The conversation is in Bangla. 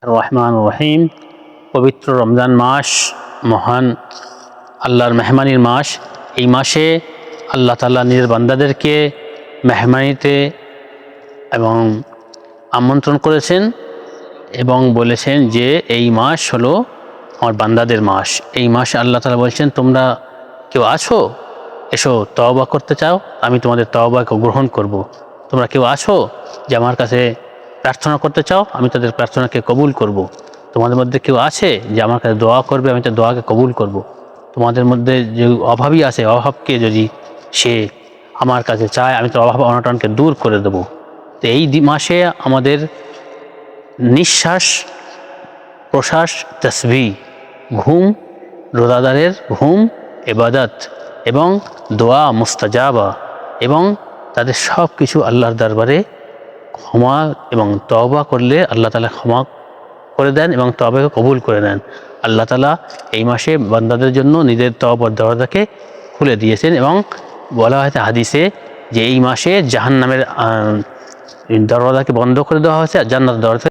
রহমান রহিম। পবিত্র রমজান মাস মহান আল্লাহর মেহমানির মাস। এই মাসে আল্লাহ তাআলা নিজের বান্দাদেরকে মেহমানিতে এবং আমন্ত্রণ করেছেন এবং বলেছেন যে এই মাস হলো আমার বান্দাদের মাস। এই মাসে আল্লাহ তাআলা বলছেন, তোমরা কেউ আছো, এসো তওবা করতে চাও, আমি তোমাদের তওবাকে গ্রহণ করব। তোমরা কেউ আছো যে আমার কাছে প্রার্থনা করতে চাও, আমি তাদের প্রার্থনাকে কবুল করব। তোমাদের মধ্যে কেউ আছে যে আমার কাছে দোয়া করবে, আমি তার দোয়াকে কবুল করব। তোমাদের মধ্যে যে অভাবী আছে, অভাবকে যদি সে আমার কাছে চায়, আমি তার অভাব অনটনকে দূর করে দেব। তো এই মাসে আমাদের নিঃশ্বাস প্রশ্বাস, তাসবিহ, ঘুম, রোজাদারের ঘুম, ইবাদত এবং দোয়া মুস্তাজাবা এবং তাদের সব কিছু আল্লাহর দরবারে ক্ষমা এবং তওবা করলে আল্লাহ তাআলা ক্ষমা করে দেন এবং তওবাকে কবুল করে নেন। আল্লাহ তাআলা এই মাসে বান্দাদের জন্য নিজের তওবার দরজাকে খুলে দিয়েছেন এবং বলা হয়েছে হাদিসে যে এই মাসে জাহান্নামের দরজাকে বন্ধ করে দেওয়া হয়েছে আর জান্নাতের দরজা